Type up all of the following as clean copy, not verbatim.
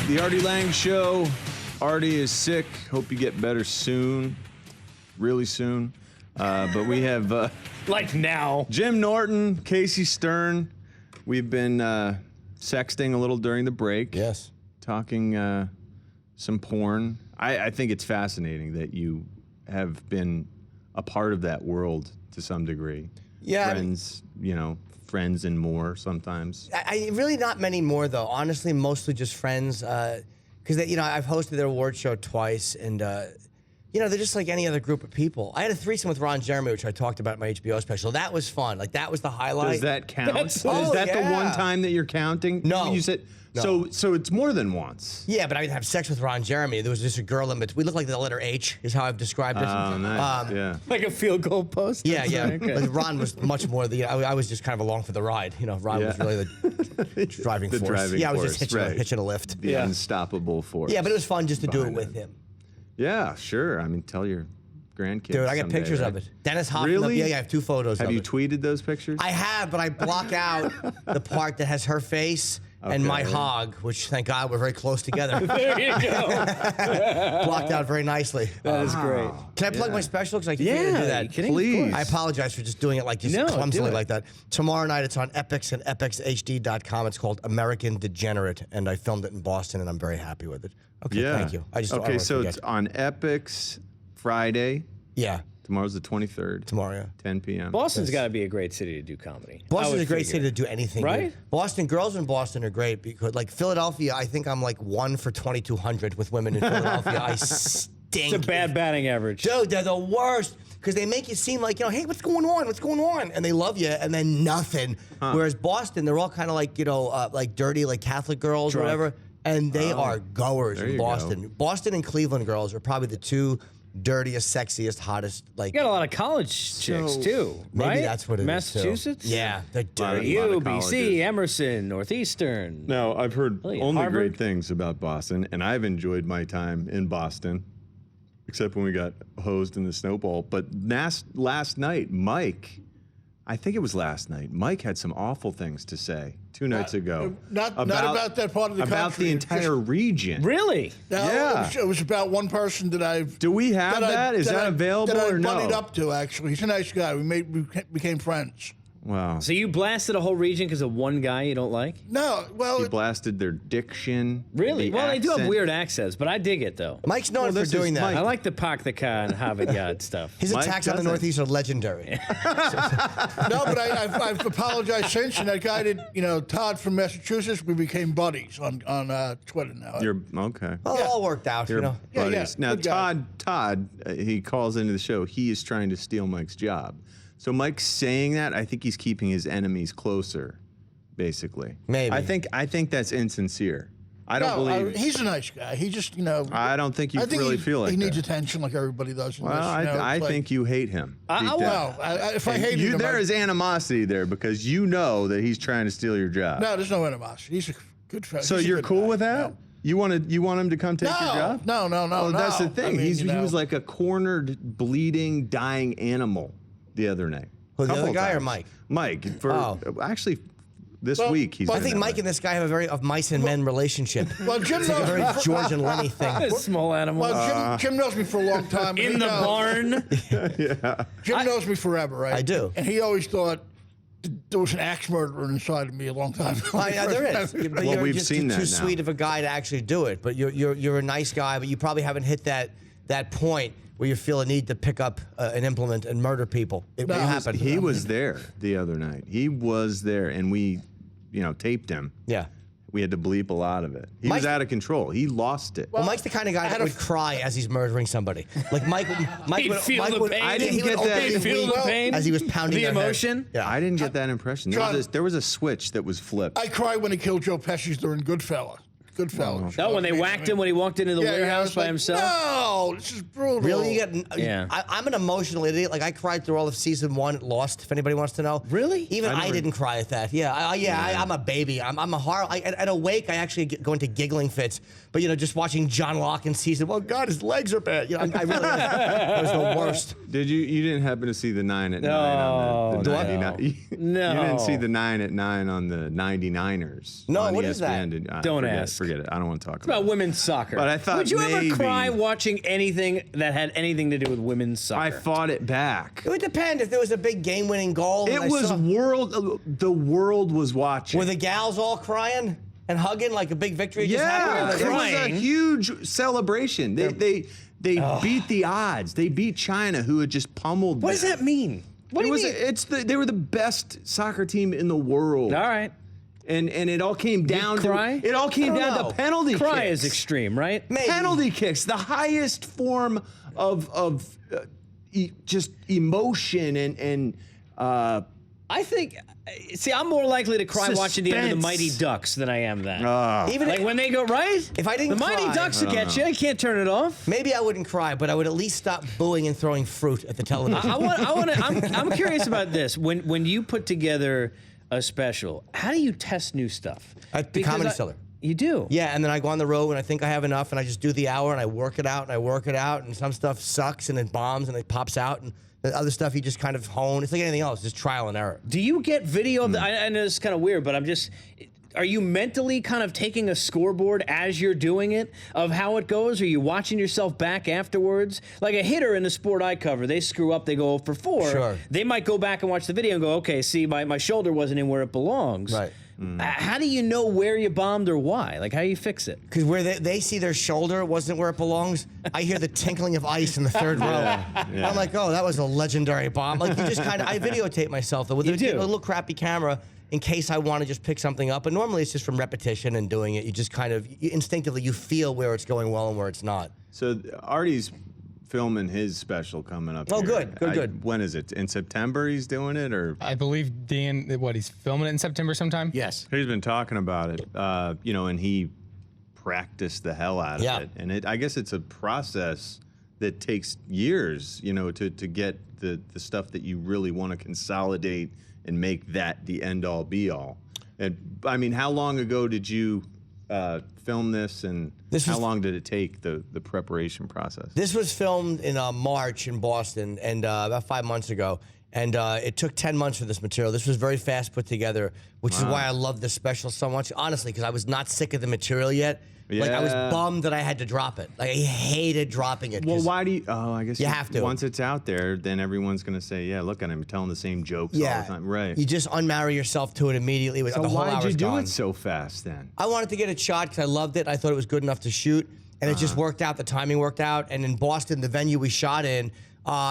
The Artie Lange Show. Artie is sick. Hope you get better soon. Really soon. But we have... like now. Jim Norton, Casey Stern. We've been sexting a little during the break. Yes. Talking some porn. I think it's fascinating that you have been a part of that world to some degree. Yeah. Friends, friends and more sometimes. I really not many more though. Honestly, mostly just friends. Because I've hosted their award show twice, and they're just like any other group of people. I had a threesome with Ron Jeremy, which I talked about in my HBO special. That was fun. Like that was the highlight. Does that count? Is that yeah. the one time that you're counting? No. You said No. So it's more than once. Yeah, but I didn't have sex with Ron Jeremy. There was just a girl in between. We looked like the letter H, is how I've described it. Oh, nice. Yeah. Like a field goal post? Yeah, yeah. Okay. But Ron was much more I was just kind of along for the ride. Ron was really the driving The force. driving I was force, just right. hitching a lift. The unstoppable force. Yeah, but it was fun just to do it behind with it. him. Yeah, sure. I mean, tell your grandkids. Dude, I got someday, pictures right? of it. Dennis Hoffman. Really? Yeah, I have 2 photos Have of you it. tweeted those pictures? I have, but I block out the part that has her face and my Okay. hog, which thank God we're very close together. There you go. Blocked out very nicely. That is great. Can I plug my special? Because I keep Yeah, forgetting to do you that. kidding? Of Please. course. I apologize for just doing it like just No, clumsily do it. like that. Tomorrow night it's on Epix and EpixHD.com. It's called American Degenerate, and I filmed it in Boston, and I'm very happy with it. Okay, Yeah. thank you. I don't okay, wanna so forget. it's on Epix Friday. Yeah, Tomorrow's the 23rd. tomorrow, yeah. 10 p.m. Boston's got to be a great city to do comedy. Boston's I a would great figure. city to do anything. Right? Dude. Boston, girls in Boston are great because, like Philadelphia, I think I'm like 1 for 2,200 with women in Philadelphia. I stink. It's a bad batting average. Dude, they're the worst because they make you seem like, hey, what's going on? What's going on? And they love you, and then nothing. Whereas Boston, they're all kind of like, like dirty, like Catholic girls or Drunk. whatever. And they are goers there in you go. Boston. Boston and Cleveland girls are probably the 2 dirtiest, sexiest, hottest. Like You got a lot of college chicks, too, maybe right? that's what it is. Massachusetts? Too. Yeah, they're Lot of- dirty. lot of UBC, colleges. Emerson, Northeastern. Now, I've heard Really, only Harvard? great things about Boston, and I've enjoyed my time in Boston, except when we got hosed in the snowball. But last night, Mike, I think it was last night, Mike had some awful things to say 2 nights ago. Not about that part of the About country. the It's entire region. Really? No, Yeah. it was about one person that I've. Do we have that? Is that available that I or no? buddied up to, actually. He's a nice guy. We became friends. Wow. So you blasted a whole region because of one guy you don't like? No, well, He blasted their diction. Really? the Well, they do have accent. weird accents, but I dig it, though. Mike's known for this doing is that. Mike. I like the Pak the Ka and Harvard Yard stuff. His Mike attacks on the doesn't. Northeast are legendary. no, but I've apologized since, and that guy did, Todd from Massachusetts, we became buddies on Twitter now. You're okay. Well, it all worked out, Your Yeah, yeah, buddies. Now, good guy. Todd, he calls into the show. He is trying to steal Mike's job. So Mike's saying that. I think he's keeping his enemies closer, basically. Maybe. I think that's insincere. I don't believe. he's a nice guy. He just, I don't think you really feel like he needs that. attention like everybody does. In Well, this, I it's like- think you hate him. deep down. Well, if I hated him, there is animosity there because you know that he's trying to steal your job. No, there's no animosity. He's a good friend. So He's a you're good cool guy. with that? No. You want him to come take your job? No, Well, that's the no. thing. I mean, He was like a cornered, bleeding, dying animal the other night. Who, the Couple other guy or times. Mike? Mike. Oh. This Well, week he's. I been think that Mike way. and this guy have a very of mice and men relationship. Well, Jim It's like a knows very me. George and Lenny thing. Small animal. Well, Jim knows me for a long time. in the barn. Jim knows me forever, right? I do. And he always thought there was an axe murderer inside of me a long time ago. Yeah, there is. But Well, you're we've just seen too that now. sweet of a guy to actually do it. But you're a nice guy, but you probably haven't hit that point where you feel a need to pick up an implement and murder people. It will happen. He was there the other night. He was there, and we, taped him. Yeah. We had to bleep a lot of it. He Mike- was out of control. He lost it. Well, Mike's the kind of guy that would cry as he's murdering somebody. Like Mike He'd would feel the pain. I didn't he would get that. openly He'd feel the weep pain. as he was pounding The their head. emotion. Yeah. I didn't get that impression. John- There was a switch that was flipped. I cried when he killed Joe Pesci during Goodfellas. Goodfellas. Oh, when they whacked him when he walked into the I warehouse was by like, himself? No, this is brutal. Really? Yeah. I'm an emotional idiot. Like I cried through all of season 1 Lost. If anybody wants to know. Really? Even I I, never- didn't cry at that. Yeah. I'm a baby. I'm a horror. At Awake, I actually go into giggling fits. But just watching John Locke in season 1, God, his legs are bad. I really it was the worst. Did you? You didn't happen to see the 9 at 9 on the No. 99? You No. didn't see the 9 at 9 on the 99ers. No, on what is that? Don't forget ask. Forget it. I don't want to talk About about it. women's soccer. But I thought Would you maybe- ever cry watching anything that had anything to do with women's soccer? I fought it back. It would depend if there was a big game-winning goal. It and I was saw- the world was watching. Were the gals all crying and hugging like a big victory just happened? Yeah, it was a crying. huge celebration. They beat the odds. They beat China, who had just pummeled. What does them. that mean? What do you mean? They were the best soccer team in the world. All right. And it all came down cry? to it all came I don't down know. to penalty Cry kicks. is extreme, right? Maybe. Penalty kicks, the highest form of just emotion and I think. See, I'm more likely to cry watching the end of the Suspense. Mighty Ducks than I am that. Even Like when they go right. If I didn't the Mighty cry- Ducks will get you. You can't turn it off. maybe I wouldn't cry, but I would at least stop booing and throwing fruit at the television. I'm curious about this. When you put together a special, how do you test new stuff? At the Comedy Cellar. You do. Yeah, and then I go on the road and I think I have enough, and I just do the hour and I work it out and I work it out, and some stuff sucks and it bombs and it pops out, and the other stuff you just kind of hone. It's like anything else, just trial and error. Do you get video of the, I know it's kind of weird, but are you mentally kind of taking a scoreboard as you're doing it of how it goes? Are you watching yourself back afterwards? Like a hitter in the sport I cover, they screw up, they go 0 for 4. Sure. They might go back and watch the video and go, okay, see, my shoulder wasn't in where it belongs. Right. How do you know where you bombed or why? Like, how do you fix it? Because where they see their shoulder wasn't where it belongs, I hear the tinkling of ice in the third row. yeah. I'm like, oh, that was a legendary bomb. Like, you just kind of, I videotape myself though with You a do. little crappy camera in case I want to just pick something up. But normally it's just from repetition and doing it. You just kind of, instinctively, you feel where it's going well and where it's not. So Artie's filming his special coming up. Oh, here. good. When is it? In September he's doing it, or I believe Dan, he's filming it in September sometime? Yes. he's been talking about it. And he practiced the hell out of Yeah. it. And I guess it's a process that takes years, to get the stuff that you really want to consolidate and make that the end all be all. And I mean, how long ago did you film this, and how long did it take, the preparation process? This was filmed in March in Boston, and about 5 months ago. And it took 10 months for this material. This was very fast put together, which is why I love this special so much, honestly, because I was not sick of the material yet. Like, I was Yeah. bummed that I had to drop it. Like, I hated dropping it. Well, 'cause- why do you? Oh, I guess You have to. Once it's out there, then everyone's going to say, "Yeah, look at him telling the same jokes all the time." Right. You just unmarry yourself to it immediately. So the whole why'd you hour's do gone. it so fast then? I wanted to get it shot because I loved it. I thought it was good enough to shoot, and it just worked out. The timing worked out. And in Boston, the venue we shot in,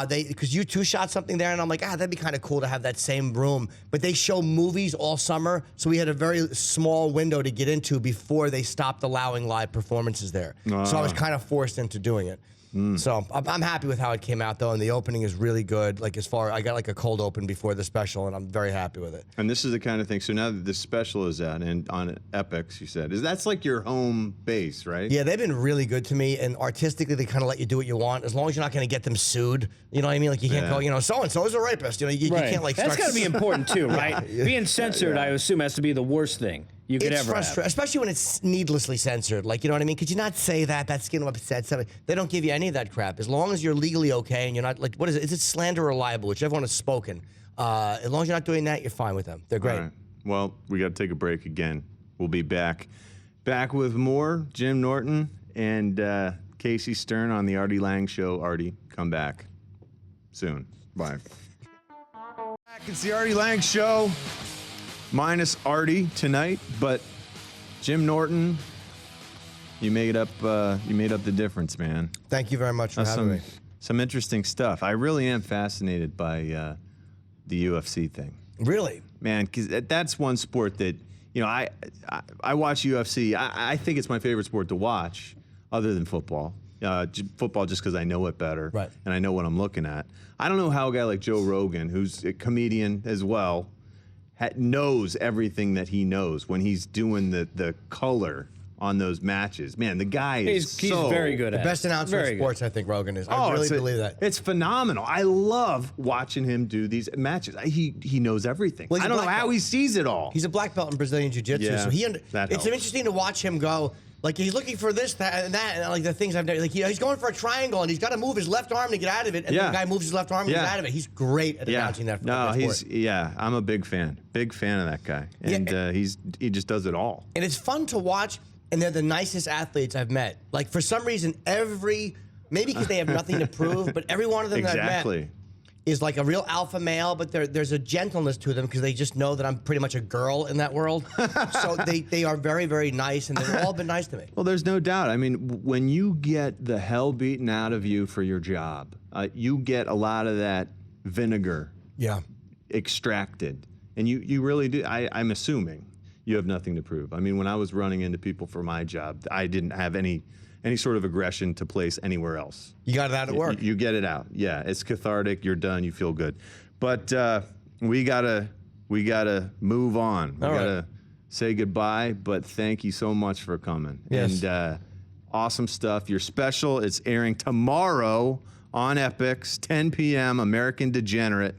because you two shot something there, and I'm like, that'd be kind of cool to have that same room. But they show movies all summer, so we had a very small window to get into before they stopped allowing live performances there. So I was kind of forced into doing it. So I'm happy with how it came out, though, and the opening is really good. Like, I got like a cold open before the special, and I'm very happy with it. And this is the kind of thing. So now that this special is out and on Epics, you said, that's like your home base, right? Yeah, they've been really good to me, and artistically, they kind of let you do what you want, as long as you're not going to get them sued. You know what I mean? Like, you can't go, so and so is a rapist. You can't like. That's start got to be important too, right? Being censored, I assume, has to be the worst thing you could It's ever have. frustrating, especially when it's needlessly censored. Like, you know what I mean? Could you not say that? That's getting upset. They don't give you any of that crap. As long as you're legally okay and you're not, like, what is it? Is it slander or libel? Whichever one is spoken. As long as you're not doing that, you're fine with them. They're great. All right. Well, we got to take a break again. We'll be back with more Jim Norton and Casey Stern on the Artie Lange Show. Artie, come back soon. Bye. It's the Artie Lange Show. Minus Artie tonight, but Jim Norton, you made up the difference, man. Thank you very much for having me. Some interesting stuff. I really am fascinated by the UFC thing. Really? Man, because that's one sport that, I watch UFC. I think it's my favorite sport to watch, other than football. Football just because I know it better, Right. And I know what I'm looking at. I don't know how a guy like Joe Rogan, who's a comedian as well, knows everything that he knows when he's doing the color on those matches. Man, the guy is He's very good at it. Best announcer Very in sports, I think Rogan is. I Oh, really believe that. It's phenomenal. I love watching him do these matches. He knows everything. Well, he's I a don't know black how belt. he sees it all. He's a black belt in Brazilian Jiu-Jitsu, Yeah, so that it's helps. interesting to watch him go. Like he's looking for this, that, and like the things I've done. Like he's going for a triangle, and he's got to move his left arm to get out of it. And then the guy moves his left arm and gets out of it. He's great at announcing that. I'm a big fan of that guy, and he just does it all. And it's fun to watch. And they're the nicest athletes I've met. Like for some reason, maybe because they have nothing to prove, but every one of them that I've met is like a real alpha male, but there's a gentleness to them because they just know that I'm pretty much a girl in that world. So they are very, very nice, and they've all been nice to me. Well, there's no doubt. I mean, when you get the hell beaten out of you for your job, you get a lot of that vinegar extracted. And you really do. I'm assuming you have nothing to prove. I mean, when I was running into people for my job, I didn't have any sort of aggression to place anywhere else. You got it out at work. You get it out. Yeah, it's cathartic. You're done. You feel good. But we gotta move on. We gotta say goodbye. But thank you so much for coming. Yes. And awesome stuff. Your special. It's airing tomorrow on Epix, 10 p.m. American Degenerate.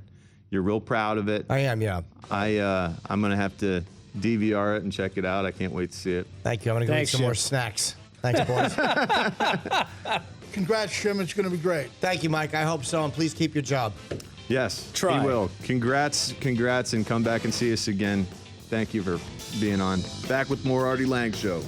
You're real proud of it. I am. Yeah. I'm gonna have to DVR it and check it out. I can't wait to see it. Thank you. I'm gonna go eat some more snacks. Thanks, boys. Congrats, Jim. It's going to be great. Thank you, Mike. I hope so, and please keep your job. Yes, Try. he will. Congrats, and come back and see us again. Thank you for being on. Back with more Artie Lange Show.